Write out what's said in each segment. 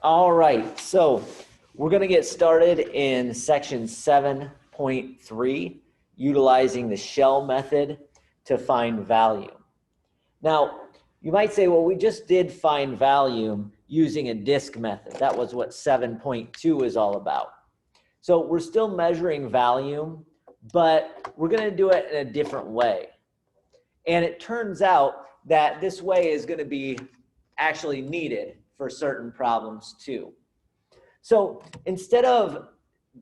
All right, so we're going to get started in section 7.3, utilizing the shell method to find value. Now, you might say, well, we just did find value using a disk method. That was what 7.2 is all about. So we're still measuring value, but we're going to do it in a different way. And it turns out that this way is going to be actually needed for certain problems too. So instead of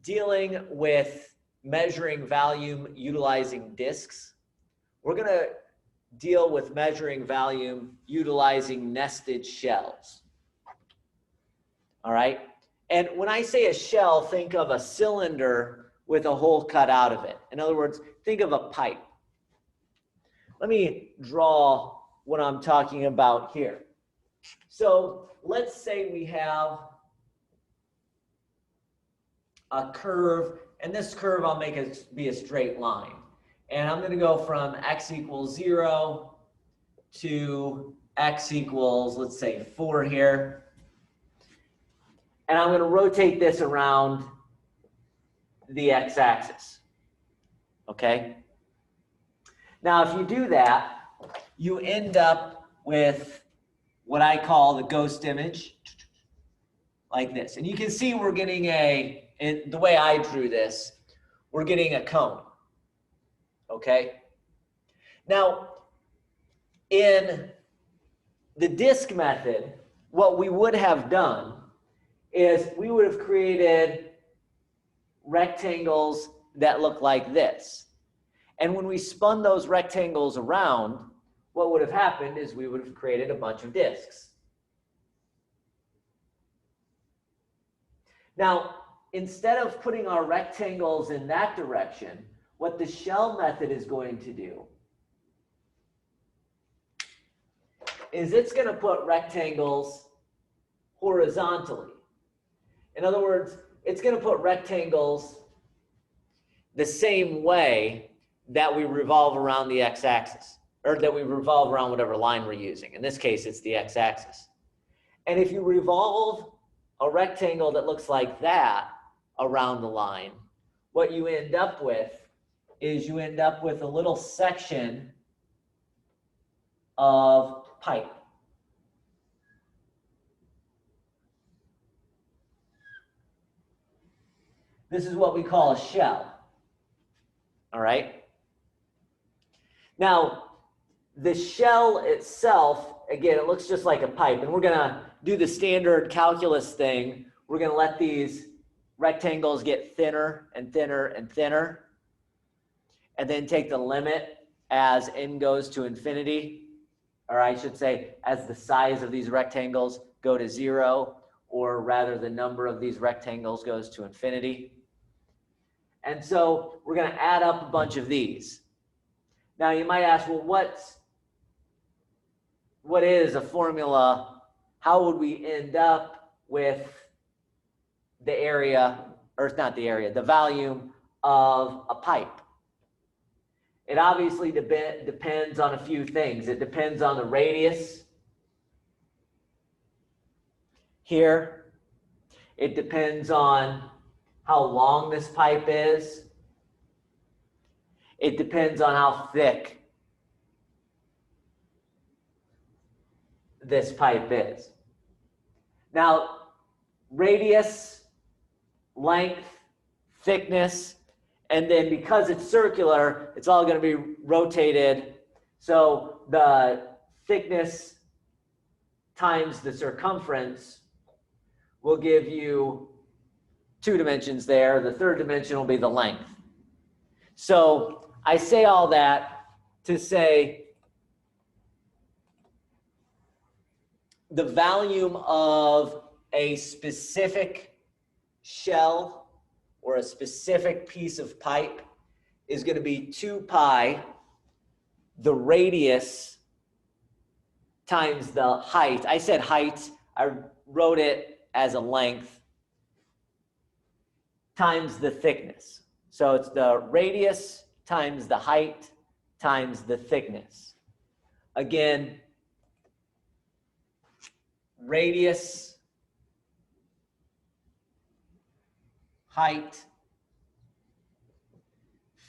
dealing with measuring value utilizing disks, we're going to deal with measuring value utilizing nested shells. All right? And when I say a shell, think of a cylinder with a hole cut out of it. In other words, think of a pipe. Let me draw what I'm talking about here. So let's say we have a curve, and this curve I'll make it be a straight line. And I'm going to go from x equals 0 to x equals, let's say, 4 here. And I'm going to rotate this around the x-axis. Okay? Now, if you do that, you end up with what I call the ghost image, like this. And you can see we're getting the way I drew this, we're getting a cone. Okay? Now, in the disk method, what we would have done is we would have created rectangles that look like this. And when we spun those rectangles around, what would have happened is we would have created a bunch of disks. Now, instead of putting our rectangles in that direction, what the shell method is going to do is it's going to put rectangles horizontally. In other words, it's going to put rectangles the same way that we revolve around the x-axis, or that we revolve around whatever line we're using. In this case, it's the x-axis. And if you revolve a rectangle that looks like that around the line, what you end up with is you end up with a little section of pipe. This is what we call a shell. All right? Now, the shell itself, again, it looks just like a pipe, and we're going to do the standard calculus thing. We're going to let these rectangles get thinner and thinner and thinner, and then take the limit as n goes to infinity, or I should say, as the size of these rectangles go to 0, or rather the number of these rectangles goes to infinity. And so we're going to add up a bunch of these. Now you might ask, well, what is a formula? How would we end up with the area, or not the area, the volume of a pipe? It obviously depends on a few things. It depends on the radius here. It depends on how long this pipe is. It depends on how thick this pipe is. Now, radius, length, thickness, and then because it's circular, it's all going to be rotated. So the thickness times the circumference will give you 2 dimensions there. The third dimension will be the length. So I say all that to say the volume of a specific shell or a specific piece of pipe is going to be 2 pi, the radius times the height. I said height, I wrote it as a length, times the thickness. So it's the radius times the height times the thickness. Again, radius height,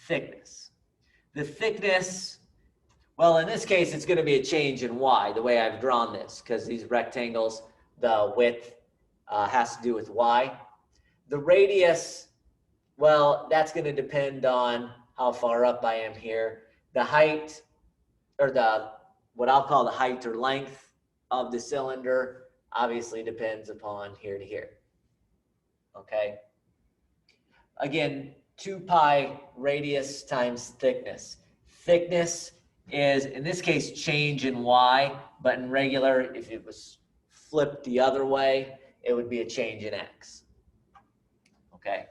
thickness. The thickness, well, in this case, it's going to be a change in y, the way I've drawn this, because these rectangles, the width has to do with y. The radius, well, that's going to depend on how far up I am here. The height, or what I'll call the height or length of the cylinder, obviously depends upon here to here. Okay? Again, 2 pi radius times thickness. Thickness is, in this case, change in y, but in regular, if it was flipped the other way, it would be a change in x. Okay?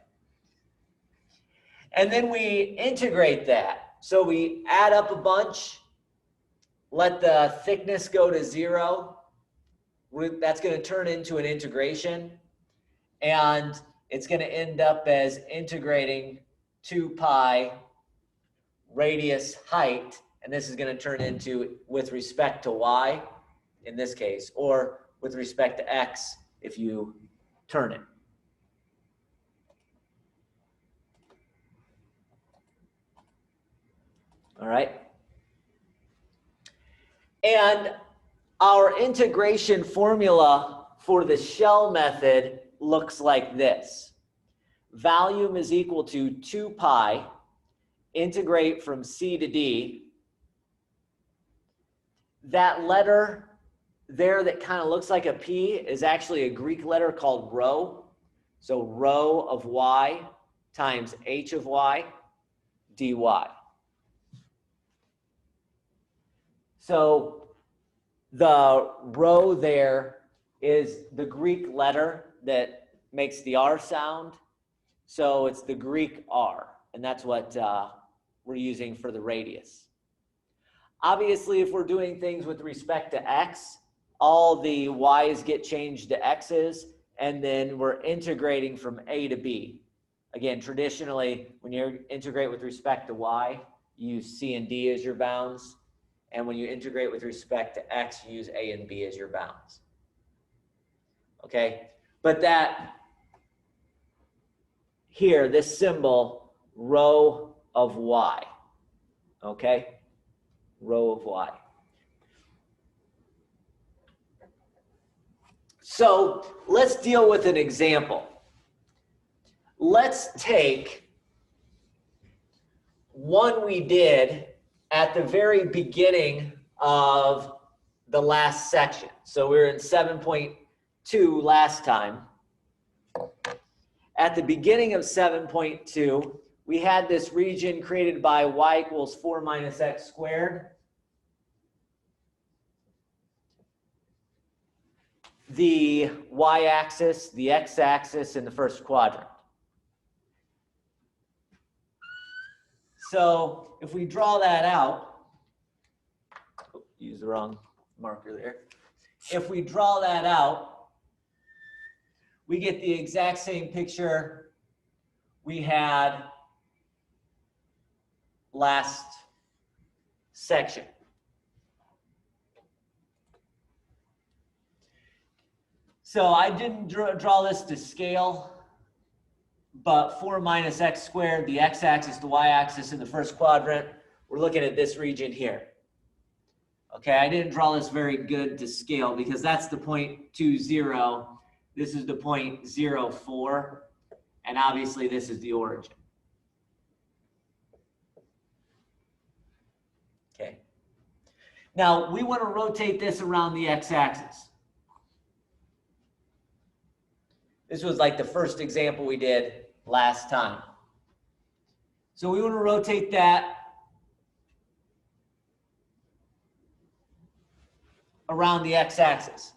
And then we integrate that. So we add up a bunch, let the thickness go to 0. That's going to turn into an integration. And it's going to end up as integrating 2 pi radius height. And this is going to turn into with respect to y in this case, or with respect to x if you turn it. All right. And our integration formula for the shell method looks like this. Volume is equal to 2 pi, integrate from C to D. That letter there that kind of looks like a P is actually a Greek letter called rho. So rho of y times h of y dy. So the rho there is the Greek letter that makes the R sound. So it's the Greek R, and that's what we're using for the radius. Obviously, if we're doing things with respect to x, all the y's get changed to x's, and then we're integrating from a to b. Again, traditionally, when you integrate with respect to y, you use c and d as your bounds. And when you integrate with respect to x, you use a and b as your bounds. Okay? But that here, this symbol, rho of y. Okay? Rho of y. So let's deal with an example. Let's take one we did at the very beginning of the last section. So we were in 7.2 last time. At the beginning of 7.2, we had this region created by y equals 4 minus x squared. The y-axis, the x-axis in the first quadrant. So if we draw that out, use the wrong marker there. If we draw that out, we get the exact same picture we had last section. So I didn't draw this to scale, but 4 minus x squared, the x-axis, the y-axis in the first quadrant, we're looking at this region here. Okay, I didn't draw this very good to scale because that's the point 2,0. This is the point 0,4, and obviously this is the origin. Okay. Now we want to rotate this around the x-axis. This was like the first example we did last time. So we want to rotate that around the x-axis.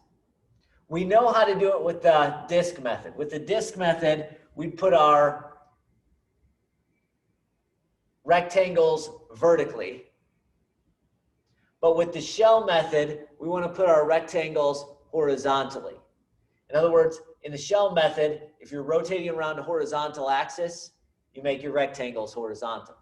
We know how to do it with the disk method. With the disk method, we put our rectangles vertically. But with the shell method, we want to put our rectangles horizontally. In other words, in the shell method, if you're rotating around a horizontal axis, you make your rectangles horizontal.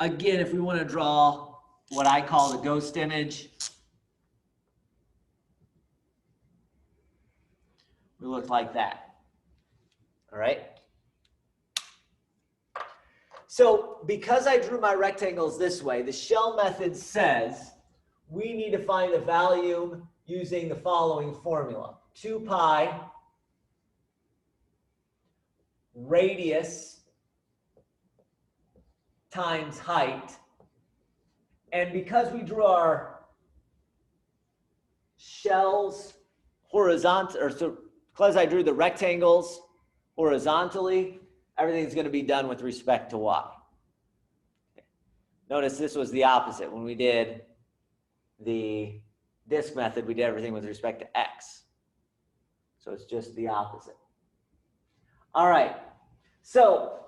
Again, if we want to draw what I call the ghost image. We look like that. All right. So because I drew my rectangles this way, the shell method says we need to find the volume using the following formula. 2 pi radius times height. And because we drew our shells horizontal, or so because I drew the rectangles horizontally, everything's going to be done with respect to y. Notice this was the opposite. When we did the disk method, we did everything with respect to x. So it's just the opposite. All right. So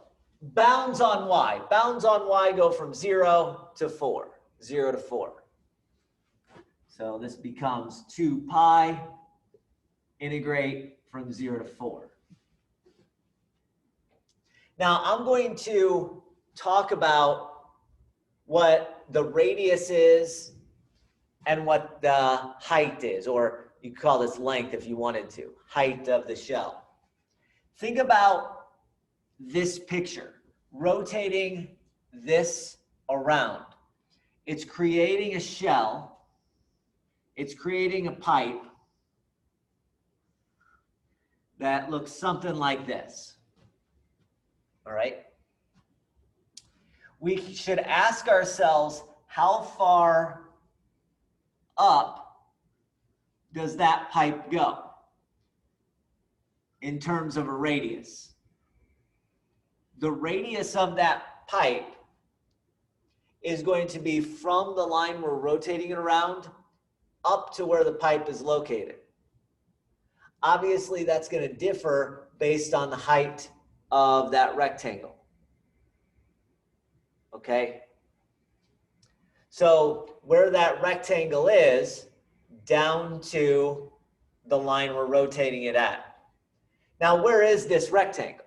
bounds on y. Bounds on y go from 0 to 4. 0 to 4. So this becomes 2 pi integrate from 0 to 4. Now I'm going to talk about what the radius is and what the height is, or you call this length if you wanted to, height of the shell. Think about this picture, rotating this around. It's creating a shell, it's creating a pipe that looks something like this. All right? We should ask ourselves, how far up does that pipe go in terms of a radius? The radius of that pipe is going to be from the line we're rotating it around up to where the pipe is located. Obviously, that's going to differ based on the height of that rectangle. Okay? So where that rectangle is, down to the line we're rotating it at. Now, where is this rectangle?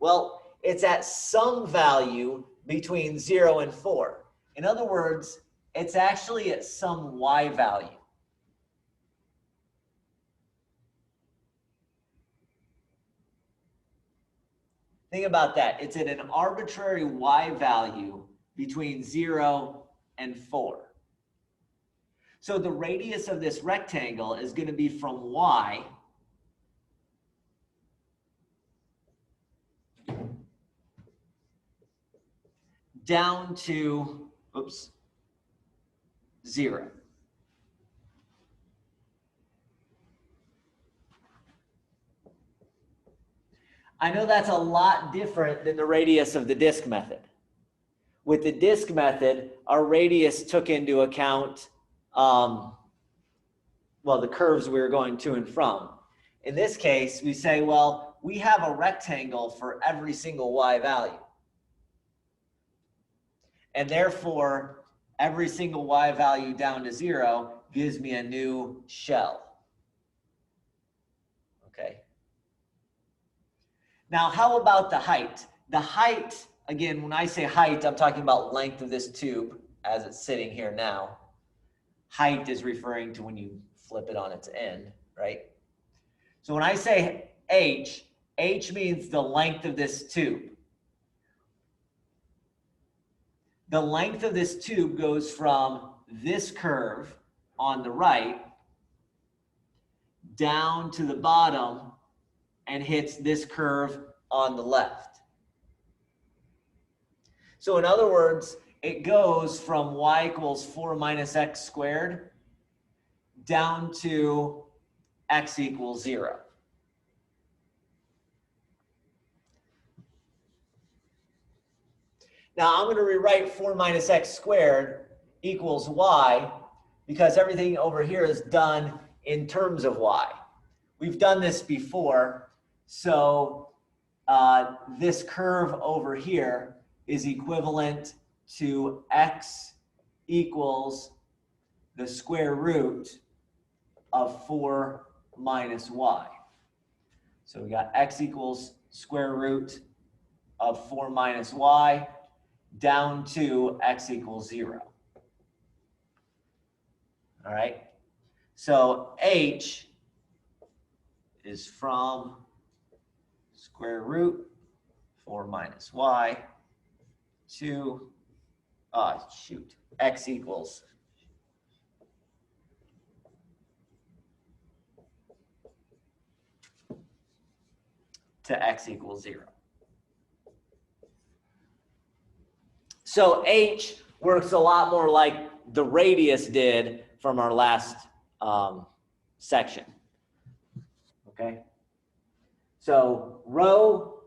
Well, it's at some value between 0 and 4. In other words, it's actually at some y value. Think about that. It's at an arbitrary y value between 0 and 4. So the radius of this rectangle is going to be from y down to, 0. I know that's a lot different than the radius of the disk method. With the disk method, our radius took into account, the curves we were going to and from. In this case, we say, well, we have a rectangle for every single y value. And therefore, every single y value down to 0 gives me a new shell. Okay. Now, how about the height? The height, again, when I say height, I'm talking about length of this tube as it's sitting here now. Height is referring to when you flip it on its end, right? So when I say h, h means the length of this tube. The length of this tube goes from this curve on the right down to the bottom and hits this curve on the left. So in other words, it goes from y equals 4 minus x squared down to x equals 0. Now I'm going to rewrite 4 minus x squared equals y because everything over here is done in terms of y. We've done this before, so this curve over here is equivalent to x equals the square root of 4 minus y. So we got x equals square root of 4 minus y down to x equals 0. All right. So h is from square root 4 minus y to, x equals x equals 0. So h works a lot more like the radius did from our last section. Okay. So rho,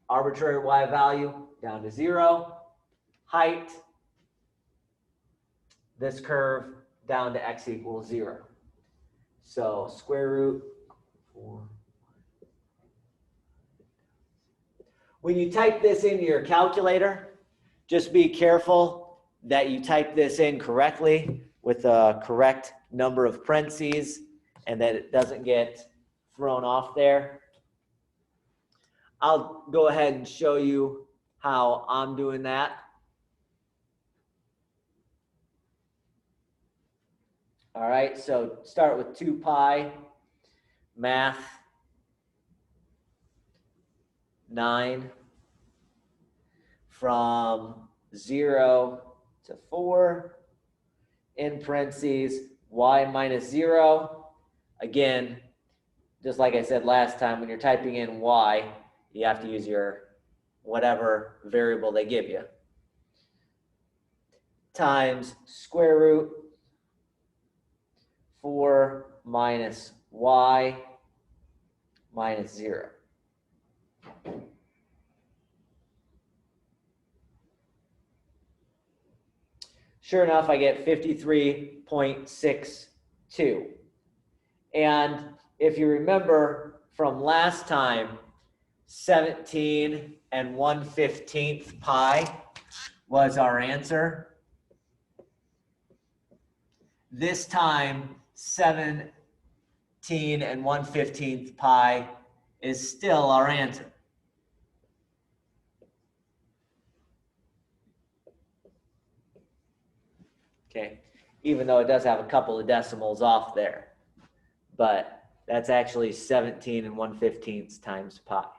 arbitrary y value down to 0. Height, this curve down to x equals 0. So square root 4. When you type this into your calculator, just be careful that you type this in correctly with a correct number of parentheses and that it doesn't get thrown off there. I'll go ahead and show you how I'm doing that. All right, so start with 2 pi, math, 9, from 0 to 4, in parentheses, y minus 0. Again, just like I said last time, when you're typing in y, you have to use your whatever variable they give you, times square root 4 minus y minus 0. Sure enough, I get 53.62. And if you remember from last time, 17 and 1/15 pi was our answer. This time, 17 and 1/15 pi is still our answer. Okay, even though it does have a couple of decimals off there, but that's actually 17 and 1/15 times pi. All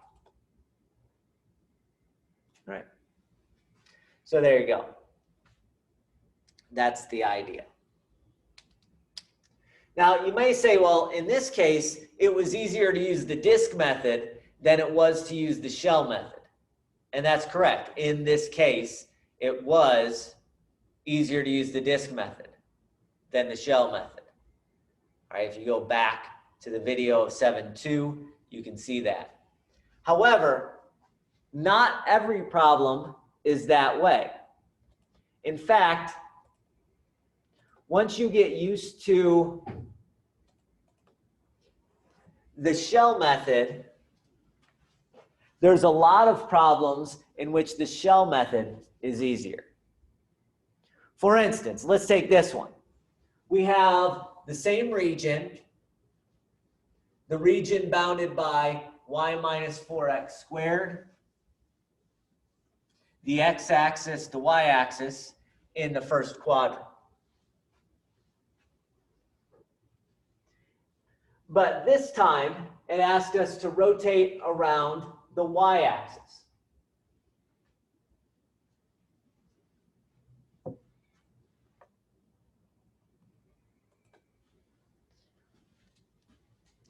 right. So there you go. That's the idea. Now you may say, well, in this case, it was easier to use the disk method than it was to use the shell method. And that's correct. In this case, it was easier to use the disk method than the shell method. All right, if you go back to the video of 7.2, you can see that. However, not every problem is that way. In fact, once you get used to the shell method, there's a lot of problems in which the shell method is easier. For instance, let's take this one. We have the same region, the region bounded by y minus 4x squared, the x-axis, the y-axis in the first quadrant. But this time, it asked us to rotate around the y-axis.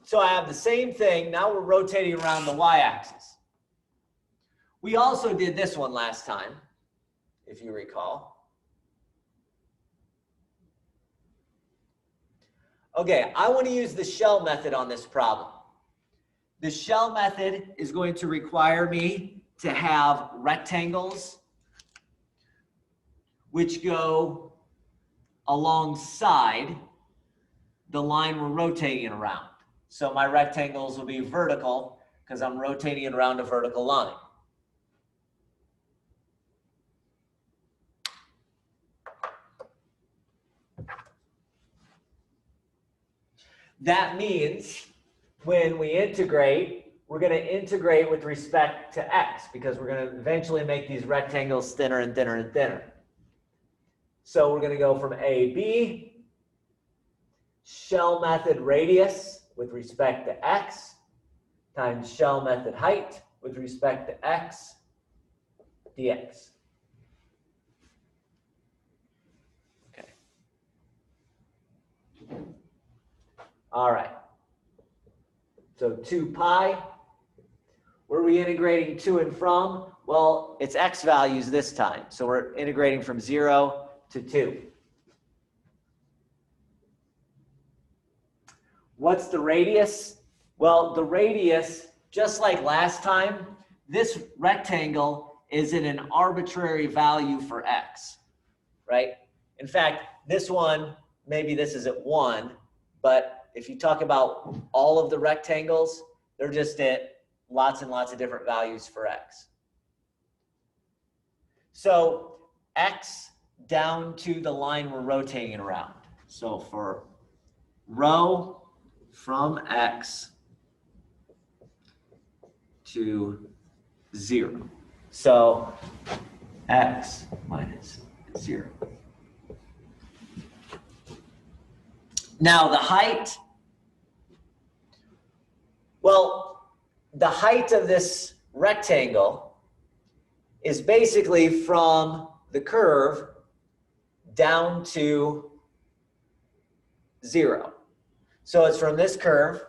So I have the same thing. Now we're rotating around the y-axis. We also did this one last time, if you recall. Okay, I want to use the shell method on this problem. The shell method is going to require me to have rectangles which go alongside the line we're rotating around. So my rectangles will be vertical because I'm rotating it around a vertical line. That means when we integrate, we're going to integrate with respect to x because we're going to eventually make these rectangles thinner and thinner and thinner. So we're going to go from AB shell method radius with respect to x times shell method height with respect to x dx. Okay. All right. So 2 pi. Where are we integrating to and from? Well, it's x values this time. So we're integrating from 0 to 2. What's the radius? Well, the radius, just like last time, this rectangle is in an arbitrary value for x, right? In fact, this one, maybe this is at 1, but if you talk about all of the rectangles, they're just at lots and lots of different values for x. So x down to the line we're rotating around. So for rho from x to 0. So x minus 0. Now the height, well, the height of this rectangle is basically from the curve down to 0. So it's from this curve,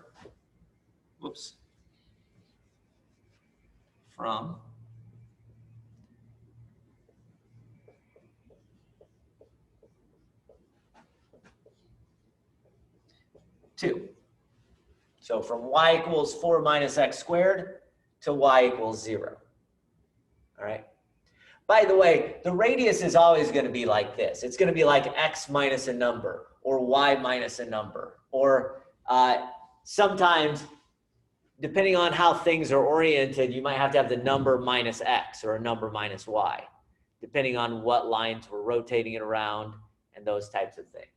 whoops, from two. So from y equals 4 minus x squared to y equals 0. All right. By the way, the radius is always going to be like this. It's going to be like x minus a number or y minus a number. Or sometimes, depending on how things are oriented, you might have to have the number minus x or a number minus y, depending on what lines we're rotating it around and those types of things.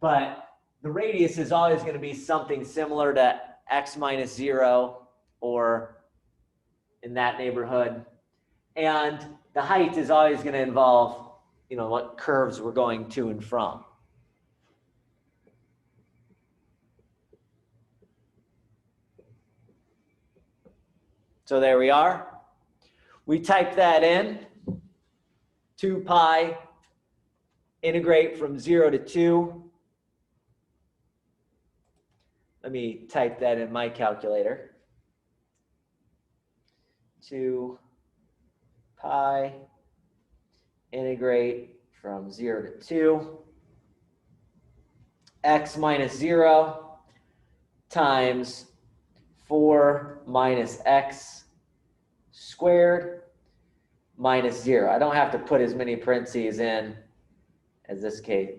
But the radius is always going to be something similar to x minus 0 or in that neighborhood. And the height is always going to involve, you know, what curves we're going to and from. So there we are. We type that in. 2 pi, integrate from 0 to 2. Let me type that in my calculator. 2 pi, integrate from 0 to 2. X minus 0 times 4 minus x squared minus 0. I don't have to put as many parentheses in as this case.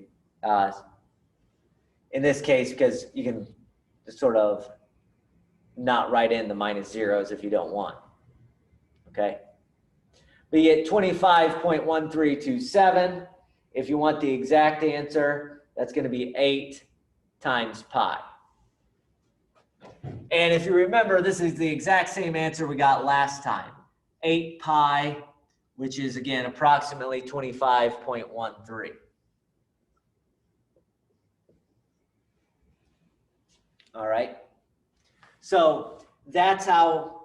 In this case, because you can just sort of not write in the minus zeros if you don't want. Okay. But you get 25.1327. If you want the exact answer, that's going to be 8 times pi. And if you remember, this is the exact same answer we got last time. 8 pi, which is, again, approximately 25.13. All right. So that's how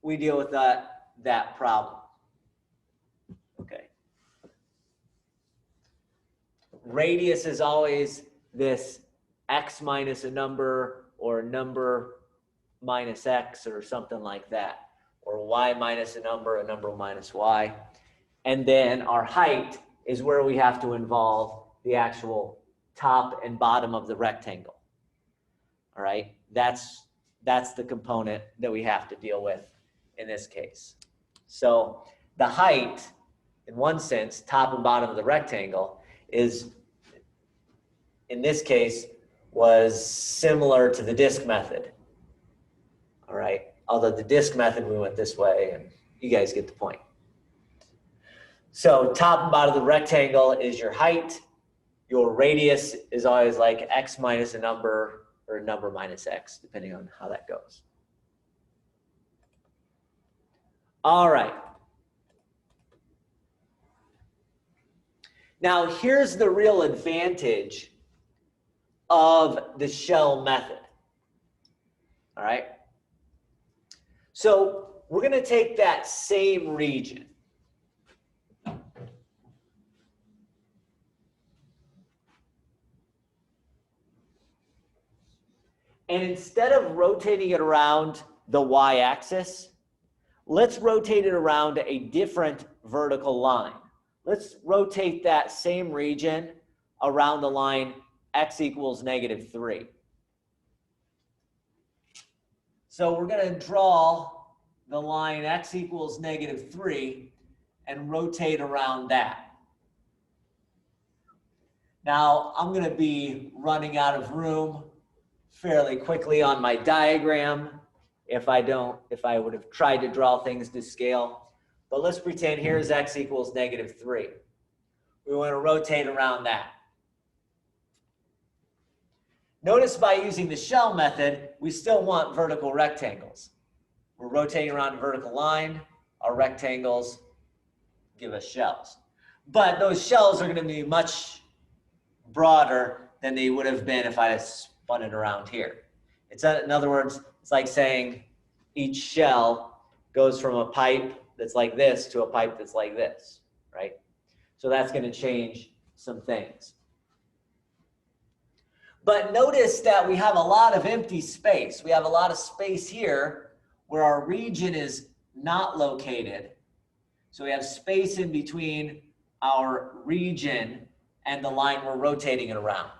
we deal with that problem. Okay. Radius is always this x minus a number or a number minus x or something like that, or y minus a number minus y. And then our height is where we have to involve the actual top and bottom of the rectangle. All right, that's the component that we have to deal with in this case. So the height, in one sense, top and bottom of the rectangle is, in this case, was similar to the disk method. All right, although the disk method, we went this way, and you guys get the point. So top and bottom of the rectangle is your height. Your radius is always like x minus a number or a number minus x, depending on how that goes. All right. Now, here's the real advantage of the shell method. All right? So we're going to take that same region. And instead of rotating it around the y-axis, let's rotate it around a different vertical line. Let's rotate that same region around the line x equals -3. So we're going to draw the line x equals -3 and rotate around that. Now, I'm going to be running out of room fairly quickly on my diagram if I would have tried to draw things to scale. But let's pretend here's x equals -3. We want to rotate around that. Notice by using the shell method, we still want vertical rectangles. We're rotating around a vertical line. Our rectangles give us shells. But those shells are going to be much broader than they would have been if I had spun it around here. In other words, it's like saying each shell goes from a pipe that's like this to a pipe that's like this, right? So that's going to change some things. But notice that we have a lot of empty space. We have a lot of space here where our region is not located. So we have space in between our region and the line we're rotating it around.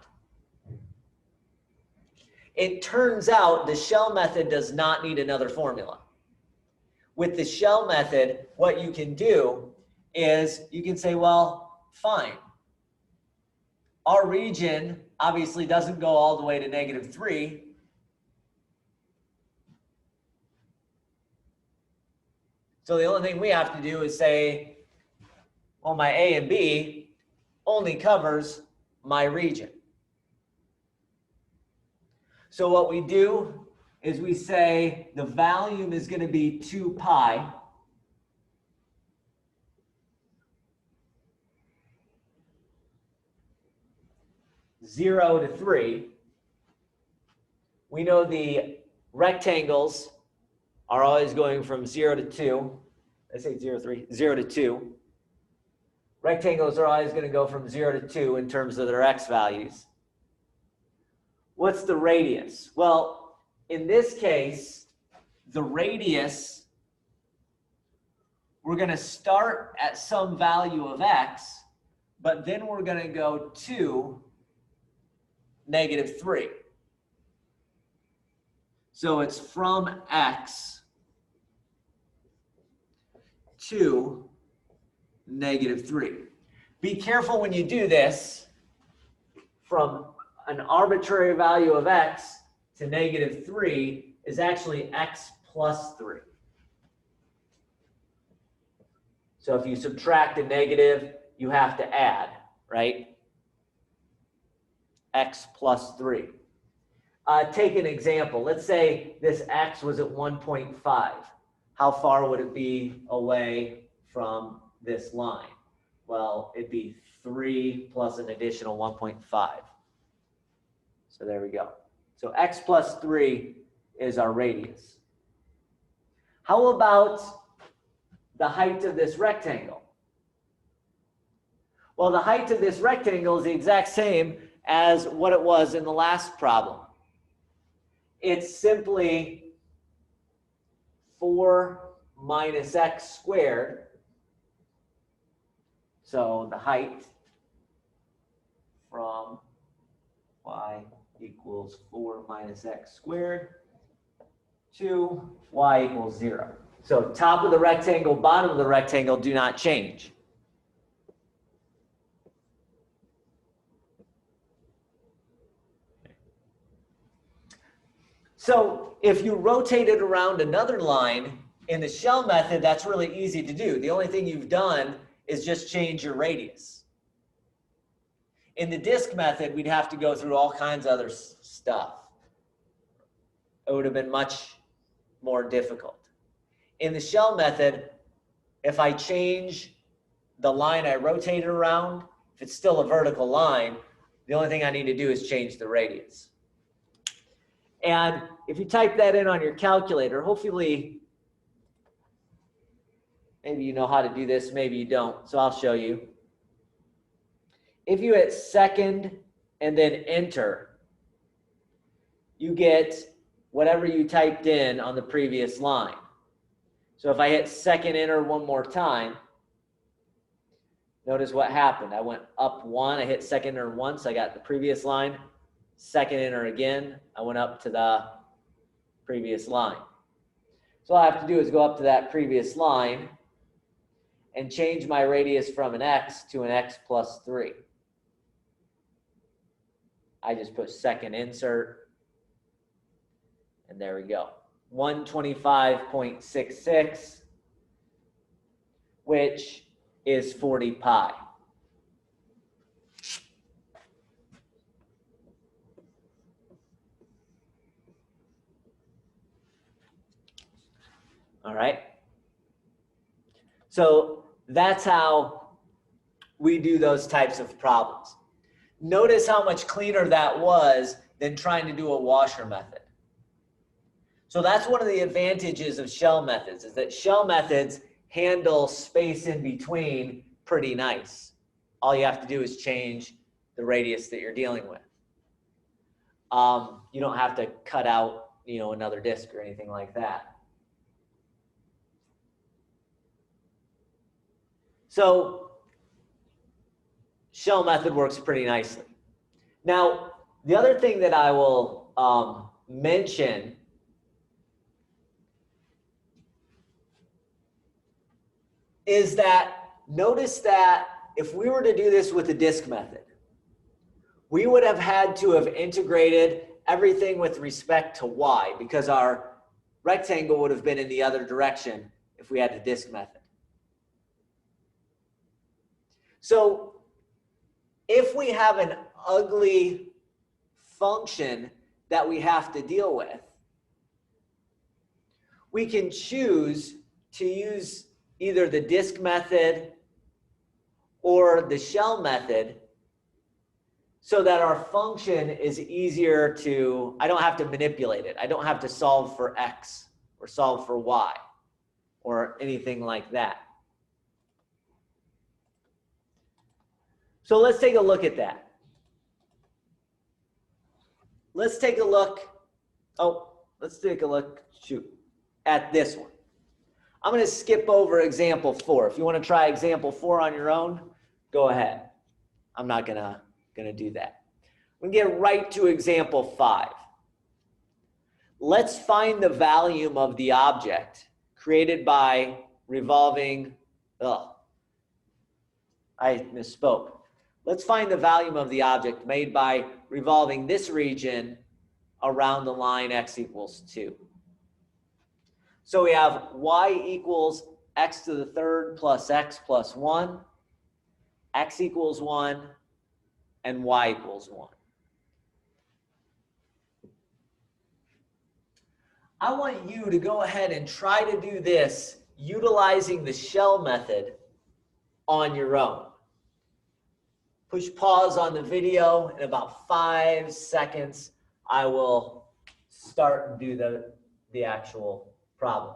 It turns out the shell method does not need another formula. With the shell method, what you can do is you can say, well, fine. Our region obviously doesn't go all the way to -3. So the only thing we have to do is say, well, my A and B only covers my region. So what we do is we say the volume is going to be 2 pi . Zero to 3. We know the rectangles are always going from 0 to 2. I say 0 to 3, 0 to 2. Rectangles are always going to go from 0 to 2 in terms of their x values. What's the radius? Well, in this case, the radius, we're going to start at some value of x, but then we're going to go to -3. So it's from x to -3. Be careful when you do this. From an arbitrary value of x to -3 is actually x plus 3. So if you subtract a negative, you have to add, right? X plus 3. Take an example. Let's say this x was at 1.5. How far would it be away from this line? Well, it'd be 3 plus an additional 1.5. So there we go. So x plus 3 is our radius. How about the height of this rectangle? Well, the height of this rectangle is the exact same as what it was in the last problem. It's simply 4 minus x squared. So the height from y equals 4 minus x squared to y equals 0. So top of the rectangle, bottom of the rectangle do not change. So if you rotate it around another line, in the shell method, that's really easy to do. The only thing you've done is just change your radius. In the disk method, we'd have to go through all kinds of other stuff. It would have been much more difficult. In the shell method, if I change the line I rotated around, if it's still a vertical line, The only thing I need to do is change the radius. And if you type that in on your calculator, hopefully, maybe you know how to do this, maybe you don't, so I'll show you. If you hit second and then enter, you get whatever you typed in on the previous line. So if I hit second enter one more time, notice what happened. I went up one, I hit second enter once, I got the previous line. Second enter again, I went up to the previous line. So all I have to do is go up to that previous line and change my radius from an x to an x plus 3. I just put second insert, and there we go. 125.66, which is 40 pi. All right. So that's how we do those types of problems. Notice how much cleaner that was than trying to do a washer method. So that's one of the advantages of shell methods, is that shell methods handle space in between pretty nice. All you have to do is change the radius that you're dealing with. You don't have to cut out, another disc or anything like that. So shell method works pretty nicely. Now, the other thing that I will mention is that notice that if we were to do this with the disc method, we would have had to have integrated everything with respect to y, because our rectangle would have been in the other direction if we had the disc method. So if we have an ugly function that we have to deal with, we can choose to use either the disc method or the shell method so that our function is easier to, I don't have to manipulate it. I don't have to solve for x or solve for y or anything like that. So let's take a look at that. Let's take a look at this one. I'm going to skip over example 4. If you want to try example 4 on your own, go ahead. I'm not going to do that. We're going to get right to example 5. Let's find the volume of the object created by revolving, I misspoke. Let's find the volume of the object made by revolving this region around the line x equals 2. So we have y equals x to the third plus x plus 1, x equals 1, and y equals 1. I want you to go ahead and try to do this utilizing the shell method on your own. Push pause on the video. In about 5 seconds, I will start and do the actual problem.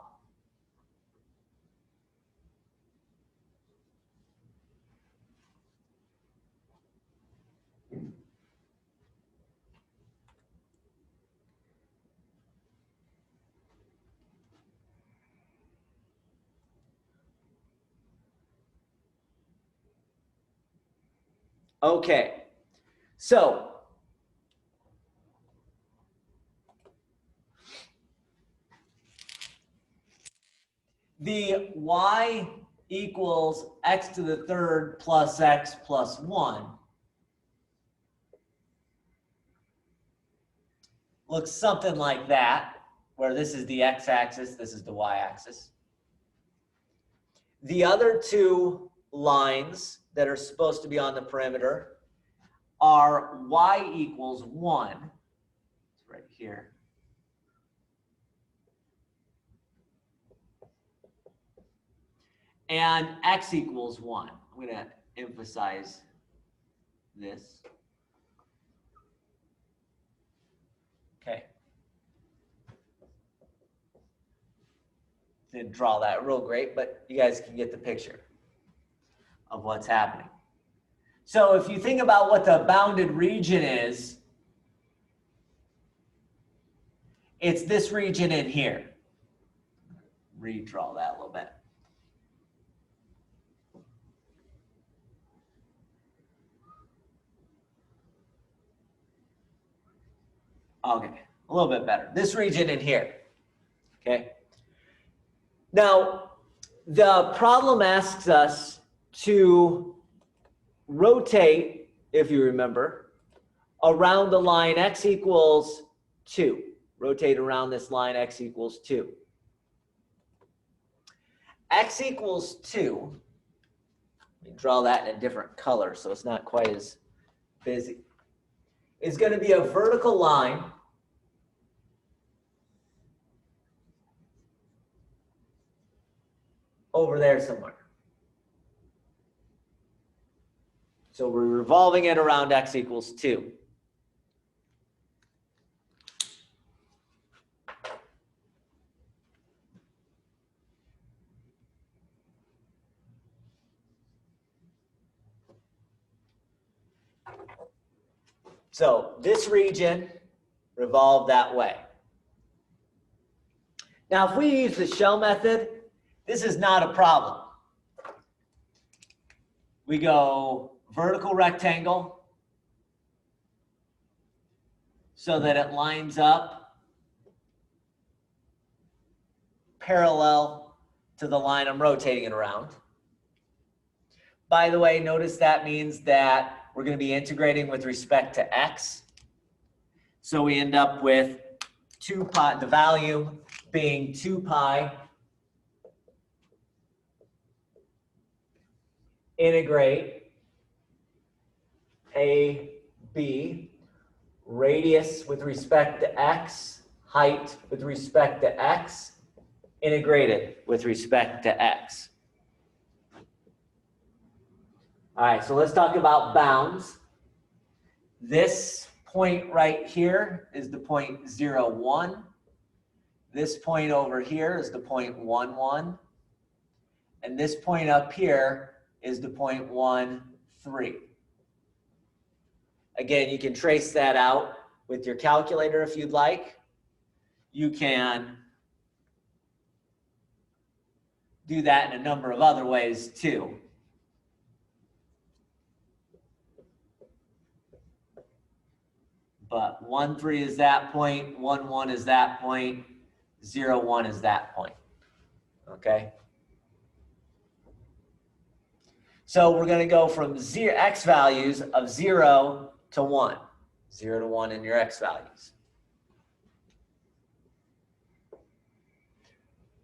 Okay, so the y equals x to the third plus x plus 1 looks something like that, where this is the x-axis, this is the y-axis. The other two lines that are supposed to be on the perimeter are y equals 1. It's right here. And x equals 1. I'm going to emphasize this. Okay. Didn't draw that real great, but you guys can get the picture of what's happening. So if you think about what the bounded region is, it's this region in here. Redraw that a little bit. Okay, a little bit better. This region in here, okay? Now, the problem asks us to rotate, if you remember, around the line x equals 2. Rotate around this line x equals 2. X equals 2, let me draw that in a different color so it's not quite as busy, is going to be a vertical line over there somewhere. So we're revolving it around x equals 2. So this region revolved that way. Now, if we use the shell method, this is not a problem. We go vertical rectangle so that it lines up parallel to the line I'm rotating it around. By the way, notice that means that we're going to be integrating with respect to x. So we end up with 2 pi, the value being 2 pi integrate a, b, radius with respect to x, height with respect to x, integrated with respect to x. All right, so let's talk about bounds. This point right here is the point 0, 1. This point over here is the point 1, 1. And this point up here is the point 1, 3. Again, you can trace that out with your calculator if you'd like. You can do that in a number of other ways too. But 1, 3 is that point, 1, 1 is that point, 0, 1 is that point. Okay? So we're going to go from x values of 0 to 1. 0 to 1 in your x values.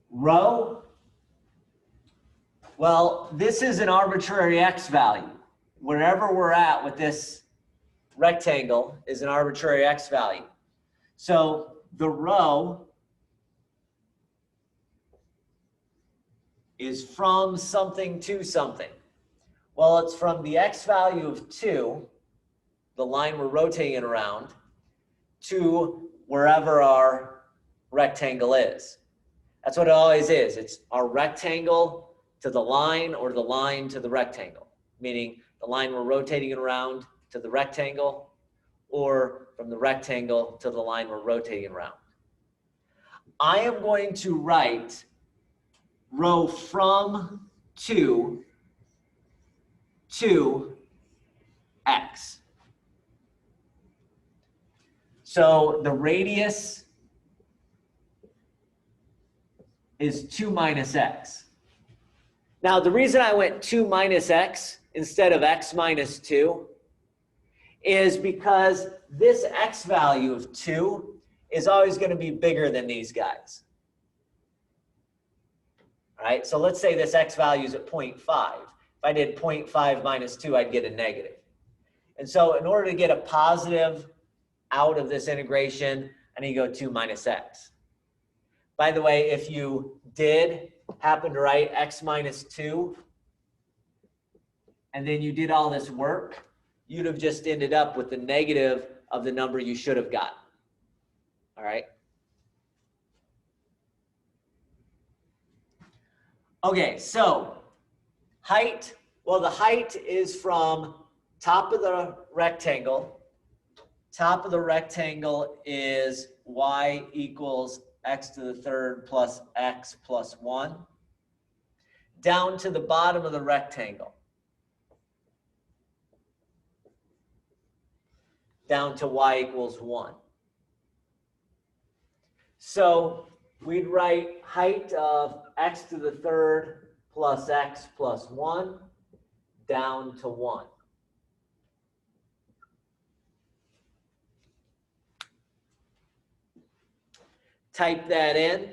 Rho, well, this is an arbitrary x value. Wherever we're at with this rectangle is an arbitrary x value. So the rho is from something to something. Well, it's from the x value of 2, the line we're rotating it around, to wherever our rectangle is. That's what it always is. It's our rectangle to the line or the line to the rectangle, meaning the line we're rotating it around to the rectangle or from the rectangle to the line we're rotating around. I am going to write rho from 2 to x. So the radius is 2 minus x. Now, the reason I went 2 minus x instead of x minus 2 is because this x value of 2 is always going to be bigger than these guys. All right, so let's say this x value is at 0.5. If I did 0.5 minus 2, I'd get a negative. And so in order to get a positive out of this integration, I need to go 2 minus x. By the way, if you did happen to write x minus 2, and then you did all this work, you'd have just ended up with the negative of the number you should have gotten. All right. Okay, so height, well, the height is from top of the rectangle. Top of the rectangle is y equals x to the third plus x plus 1. Down to the bottom of the rectangle. Down to y equals 1. So we'd write height of x to the third plus x plus 1 down to 1. Type that in.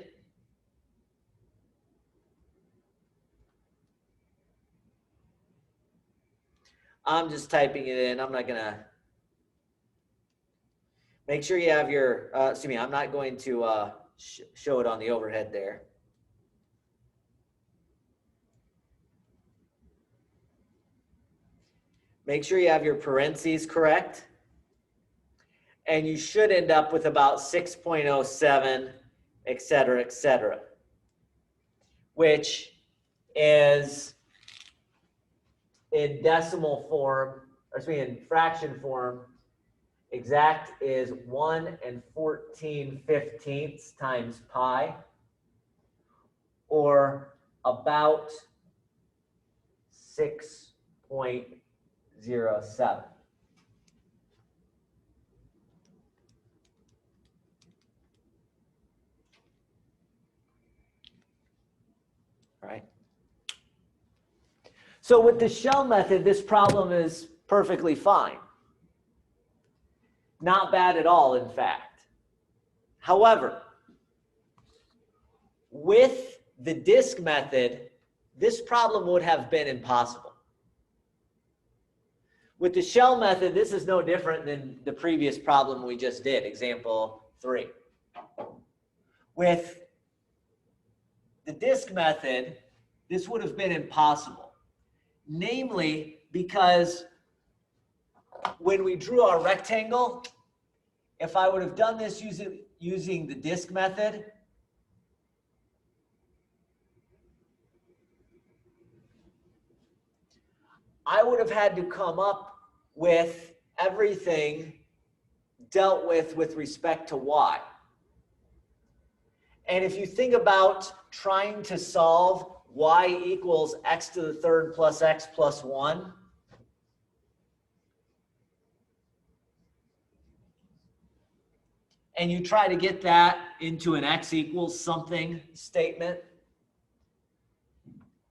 I'm just typing it in. I'm not going to. Make sure you have your, excuse me, I'm not going to show it on the overhead there. Make sure you have your parentheses correct. And you should end up with about 6.07, et cetera, which is in decimal form, or excuse me, in fraction form, exact is 1 14/15 times pi, or about 6.07. Right? So with the shell method, this problem is perfectly fine. Not bad at all, in fact. However, with the disk method, this problem would have been impossible. With the shell method, this is no different than the previous problem we just did, example 3. With the disk method, this would have been impossible. Namely, because when we drew our rectangle, if I would have done this using the disk method, I would have had to come up with everything dealt with respect to y. And if you think about trying to solve y equals x to the third plus x plus 1, and you try to get that into an x equals something statement,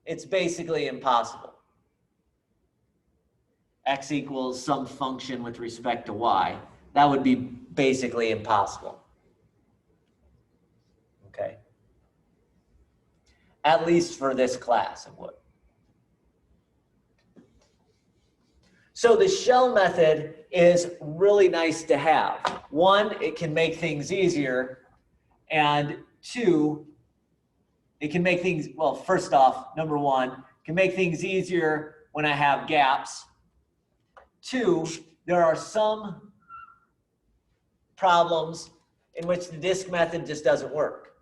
it's basically impossible. X equals some function with respect to y. That would be basically impossible. Okay? At least for this class, it would. So the shell method is really nice to have. One, it can make things easier. And two, it can make things, well, first off, number one, it can make things easier when I have gaps. Two, there are some problems in which the disk method just doesn't work.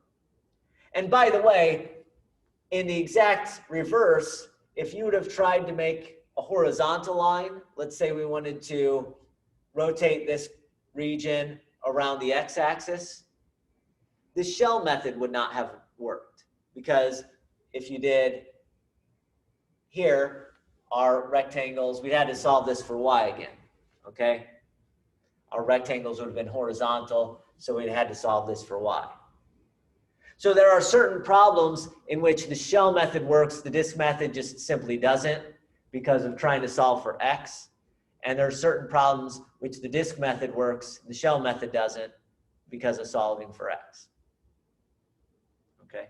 And by the way, in the exact reverse, if you would have tried to make a horizontal line, let's say we wanted to rotate this region around the x-axis, the shell method would not have worked, because if you did here, our rectangles, we had to solve this for y again, okay? Our rectangles would have been horizontal, so we had to solve this for y. So there are certain problems in which the shell method works, the disk method just simply doesn't because of trying to solve for x. And there are certain problems which the disk method works, the shell method doesn't because of solving for x. Okay?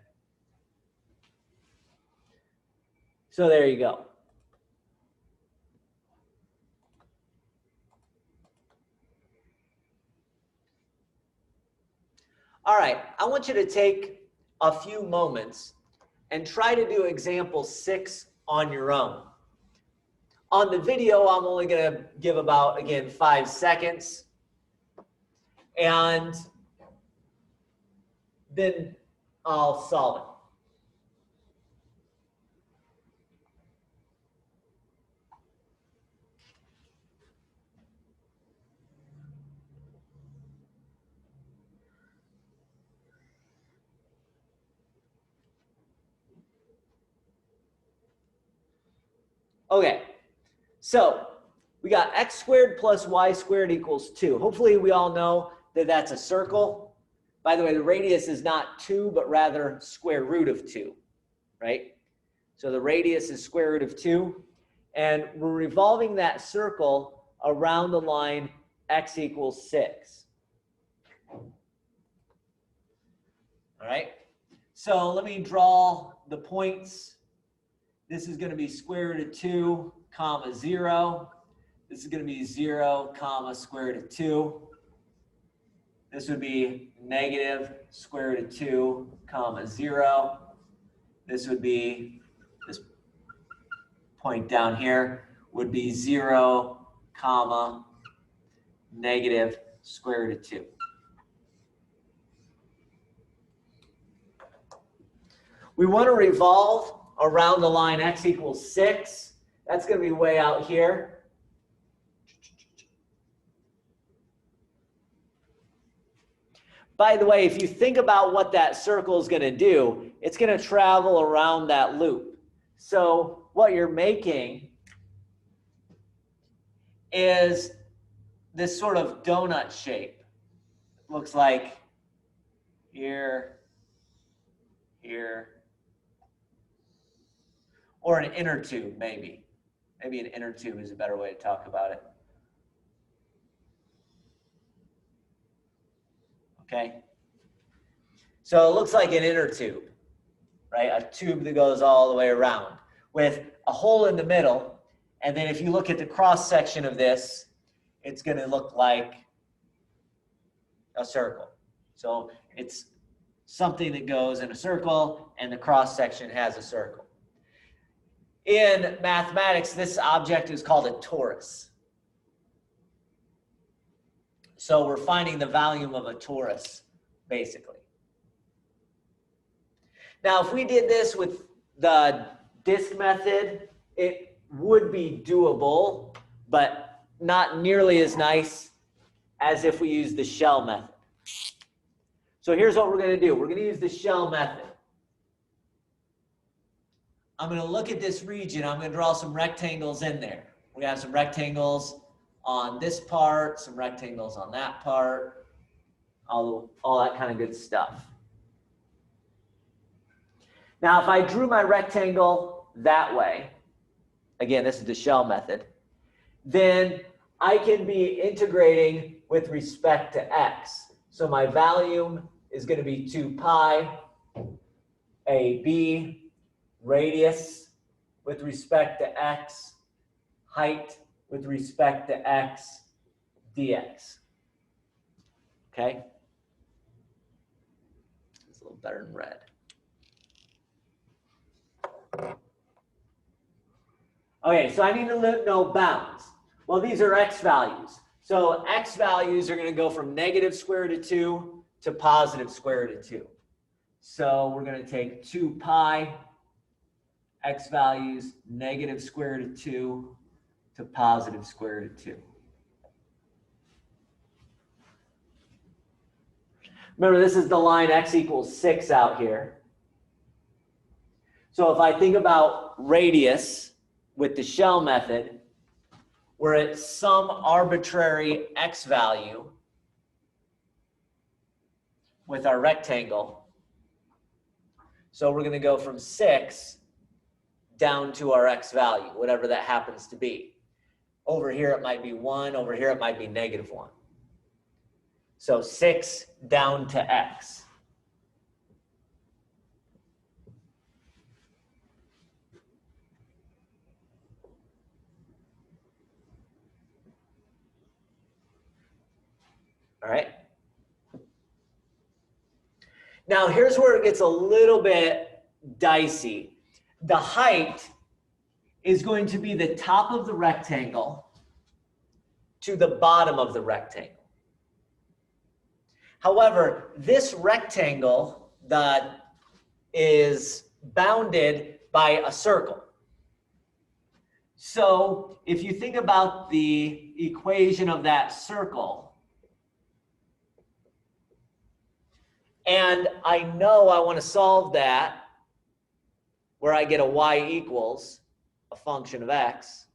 So there you go. All right, I want you to take a few moments and try to do example 6 on your own. On the video, I'm only going to give about, again, 5 seconds. And then I'll solve it. Okay, so we got x squared plus y squared equals 2. Hopefully we all know that that's a circle. By the way, the radius is not 2, but rather square root of 2, right? So the radius is square root of 2. And we're revolving that circle around the line x equals 6. All right, so let me draw the points. This is going to be square root of 2, comma 0. This is going to be 0, comma square root of 2. This would be negative square root of 2, comma 0. This would be, this point down here would be 0, comma negative square root of 2. We want to revolve around the line x equals 6. That's going to be way out here. By the way, if you think about what that circle is going to do, it's going to travel around that loop. So what you're making is this sort of donut shape. It looks like here, here, or an inner tube, maybe. Maybe an inner tube is a better way to talk about it. Okay? So it looks like an inner tube, right? A tube that goes all the way around with a hole in the middle. And then if you look at the cross section of this, it's going to look like a circle. So it's something that goes in a circle, and the cross section has a circle. In mathematics, this object is called a torus. So we're finding the volume of a torus, basically. Now, if we did this with the disk method, it would be doable, but not nearly as nice as if we use the shell method. So here's what we're going to do. We're going to use the shell method. I'm going to look at this region. I'm going to draw some rectangles in there. We have some rectangles on this part, some rectangles on that part, all that kind of good stuff. Now, if I drew my rectangle that way, again, this is the shell method, then I can be integrating with respect to x. So my volume is going to be 2 pi AB, radius with respect to x, height with respect to x, dx. Okay? It's a little better in red. Okay, so I need to know bounds. Well, these are x values. So x values are going to go from negative square root of 2 to positive square root of 2. So we're going to take 2 pi, x values, negative square root of 2 to positive square root of 2. Remember, this is the line x equals 6 out here. So if I think about radius with the shell method, we're at some arbitrary x value with our rectangle. So we're going to go from 6 down to our x value, whatever that happens to be. Over here it might be 1, over here it might be negative 1. So 6 down to x. All right. Now here's where it gets a little bit dicey. The height is going to be the top of the rectangle to the bottom of the rectangle. However, this rectangle that is bounded by a circle. So if you think about the equation of that circle, and I know I want to solve that where I get a y equals a function of x.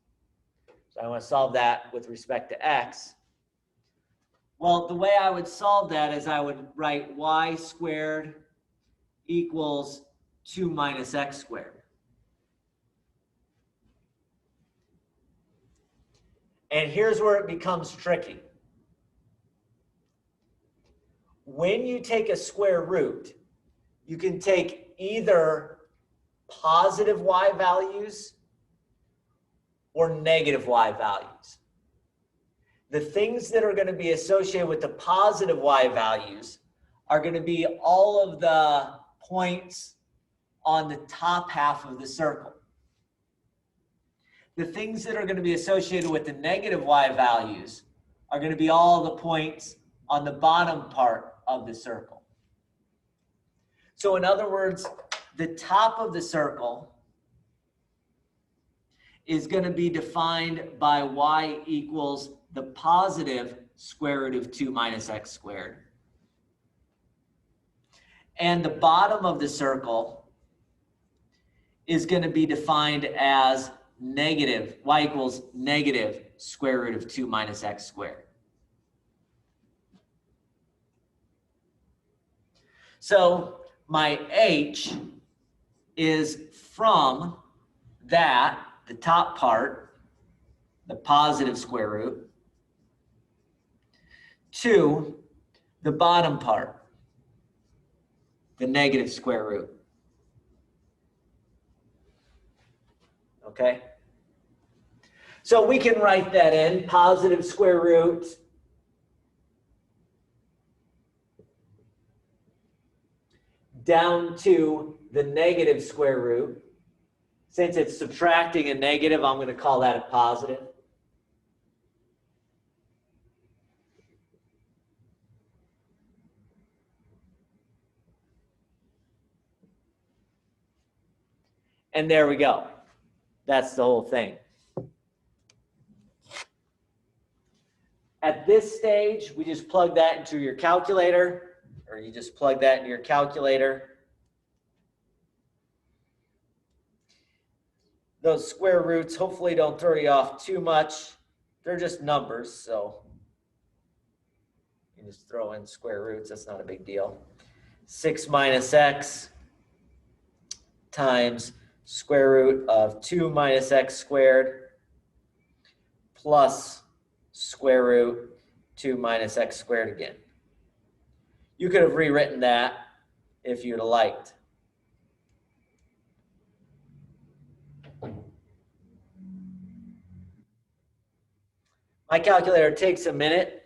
So I want to solve that with respect to x. Well, the way I would solve that is I would write y squared equals 2 minus x squared. And here's where it becomes tricky. When you take a square root, you can take either positive y values or negative y values. The things that are going to be associated with the positive y values are going to be all of the points on the top half of the circle. The things that are going to be associated with the negative y values are going to be all the points on the bottom part of the circle. So in other words, the top of the circle is going to be defined by y equals the positive square root of 2 minus x squared. And the bottom of the circle is going to be defined as negative, y equals negative square root of 2 minus x squared. So my h is from that, the top part, the positive square root, to the bottom part, the negative square root. Okay? So we can write that in, positive square root down to the negative square root. Since it's subtracting a negative, I'm going to call that a positive. And there we go. That's the whole thing. At this stage, we just plug that into your calculator, or you just plug that into your calculator. Those square roots hopefully don't throw you off too much. They're just numbers, so you just throw in square roots. That's not a big deal. 6 minus x times square root of 2 minus x squared plus square root 2 minus x squared again. You could have rewritten that if you'd have liked. My calculator takes a minute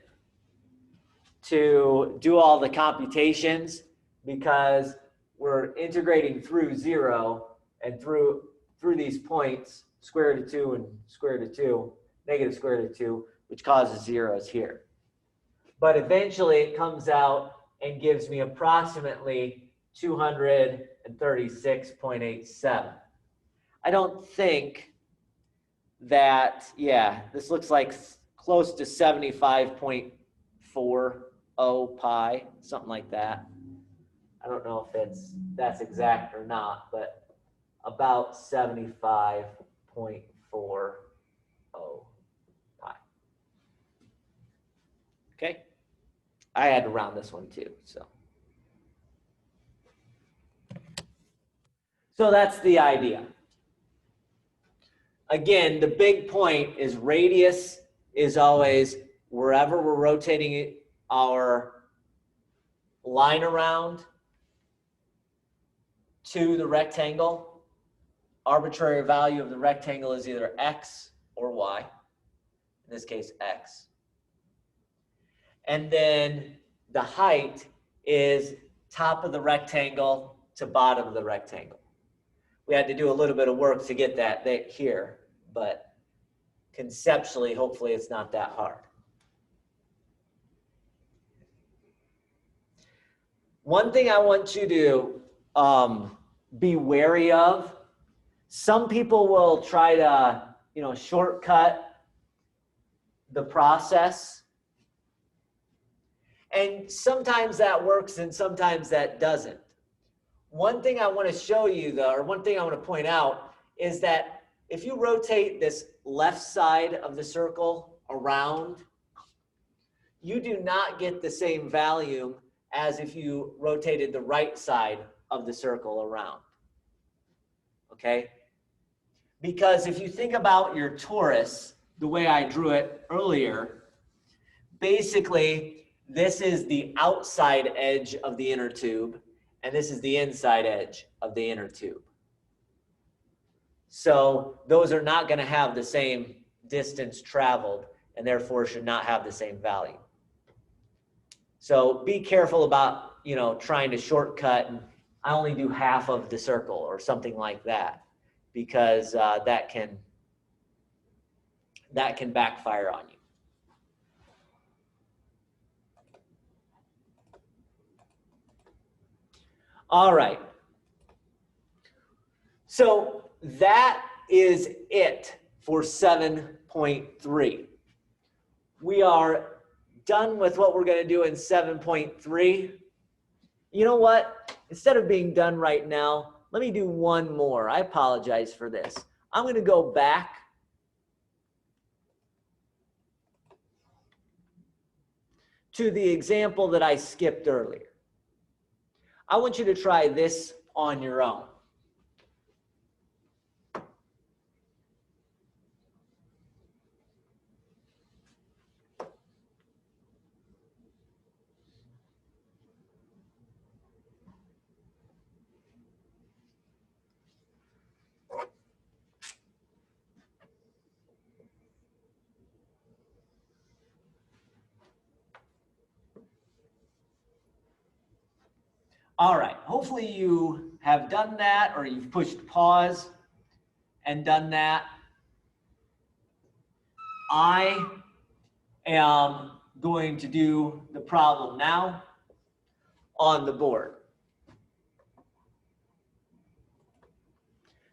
to do all the computations because we're integrating through 0 and through these points, square root of 2 and square root of 2, negative square root of 2, which causes zeros here. But eventually it comes out and gives me approximately 236.87. I don't think that, yeah, this looks like close to 75.40 pi, something like that. I don't know if that's exact or not, but about 75.40 pi. Okay? I had to round this one too, so. So that's the idea. Again, the big point is radius is always wherever we're rotating our line around to the rectangle, arbitrary value of the rectangle is either x or y, in this case x. And then the height is top of the rectangle to bottom of the rectangle. We had to do a little bit of work to get that here, but conceptually, hopefully it's not that hard. One thing I want you to be wary of, some people will try to, shortcut the process. And sometimes that works and sometimes that doesn't. One thing I want to show you though, or one thing I want to point out is that if you rotate this left side of the circle around, you do not get the same volume as if you rotated the right side of the circle around. Okay? Because if you think about your torus, the way I drew it earlier, basically this is the outside edge of the inner tube, and this is the inside edge of the inner tube. So those are not going to have the same distance traveled, and therefore should not have the same value. So be careful about, trying to shortcut and I only do half of the circle or something like that, because that can backfire on you. All right. So that is it for 7.3. We are done with what we're going to do in 7.3. You know what? Instead of being done right now, let me do one more. I apologize for this. I'm going to go back to the example that I skipped earlier. I want you to try this on your own. All right, hopefully you have done that, or you've pushed pause and done that. I am going to do the problem now on the board.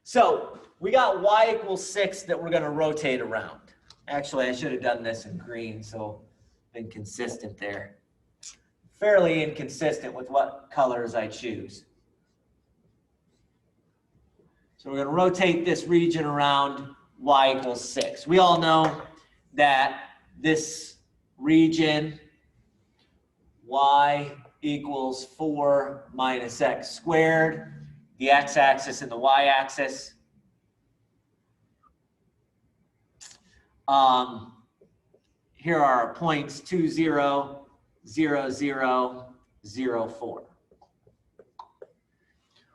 So we got y equals 6 that we're going to rotate around. Actually, I should have done this in green, so been consistent there. Fairly inconsistent with what colors I choose. So we're going to rotate this region around y equals 6. We all know that this region, y equals 4 minus x squared, the x-axis and the y-axis. Here are our points 2, 0, 0, 0, 0, 4.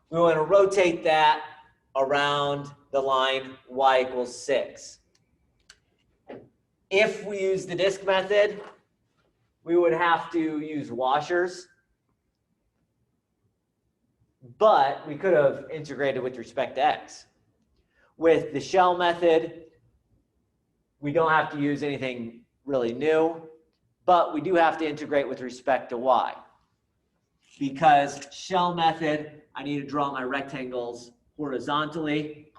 We want to rotate that around the line y equals 6. If we use the disk method, we would have to use washers, but we could have integrated with respect to x. With the shell method, we don't have to use anything really new, but we do have to integrate with respect to y. Because shell method, I need to draw my rectangles horizontally.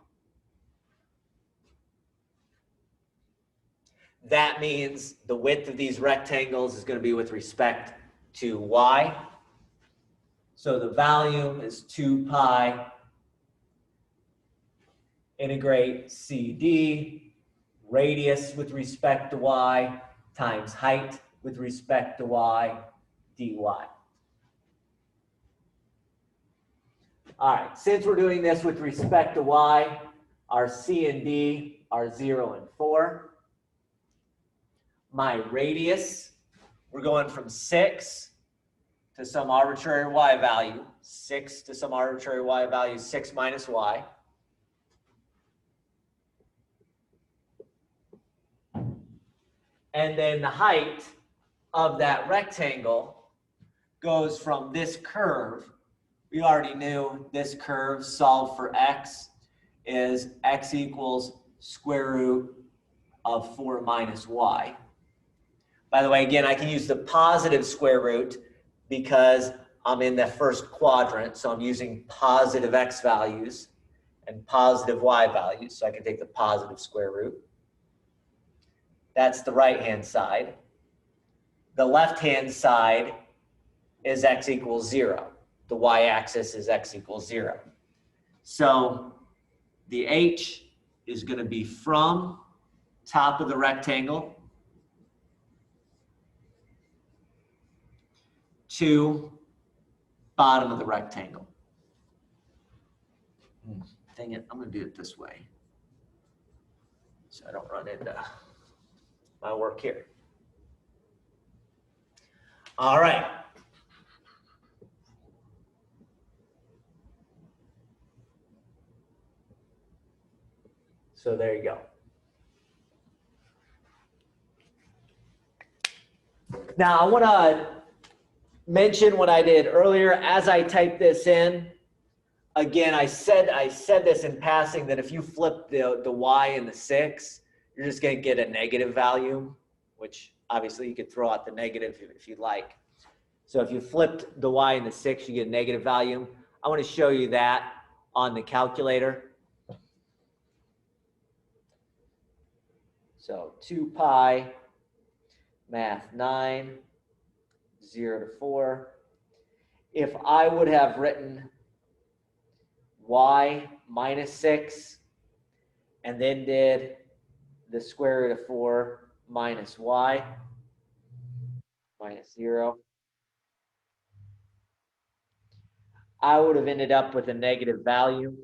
That means the width of these rectangles is going to be with respect to y. So the volume is 2 pi integrate CD, radius with respect to y, times height with respect to y, dy. All right, since we're doing this with respect to y, our C and D are 0 and 4. My radius, we're going from 6 to some arbitrary y value. 6 to some arbitrary y value, 6 minus y. And then the height of that rectangle goes from this curve. We already knew this curve solved for x is x equals square root of 4 minus y. By the way, again, I can use the positive square root because I'm in the first quadrant, so I'm using positive x values and positive y values, so I can take the positive square root. That's the right-hand side. The left-hand side is x equals 0. The y-axis is x equals 0. So the h is going to be from top of the rectangle to bottom of the rectangle. Dang it, I'm going to do it this way so I don't run into my work here. All right. So there you go. Now I want to mention what I did earlier as I typed this in. Again, I said this in passing that if you flip the y and the 6, you're just going to get a negative value, which obviously you could throw out the negative if you'd like. So if you flipped the y and the 6, you get a negative value. I want to show you that on the calculator. So 2 pi math 9, 0 to 4. If I would have written y minus 6 and then did the square root of 4 minus y minus 0, I would have ended up with a negative value,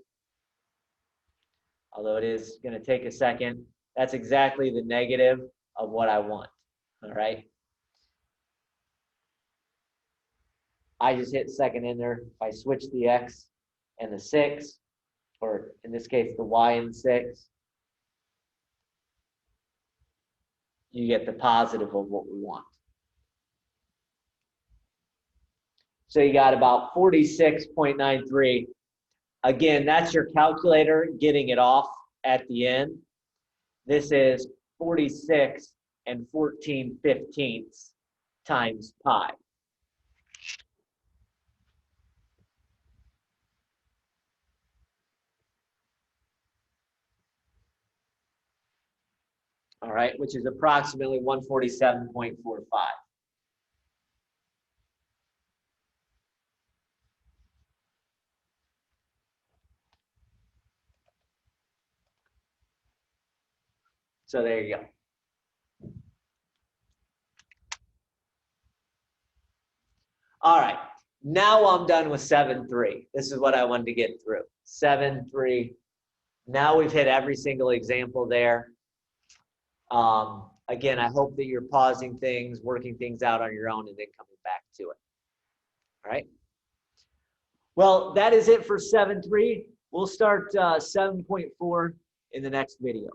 although it is going to take a second. That's exactly the negative of what I want, all right? I just hit second enter. If I switch the x and the 6, or in this case, the y and the 6, you get the positive of what we want. So you got about 46.93. Again, that's your calculator getting it off at the end. This is 46 and 14/15 times pi. All right, which is approximately 147.45. So there you go. All right, now I'm done with 7.3. This is what I wanted to get through. 7.3. Now we've hit every single example there. Again, I hope that you're pausing things, working things out on your own, and then coming back to it. All right. Well, that is it for 7.3. We'll start 7.4 in the next video.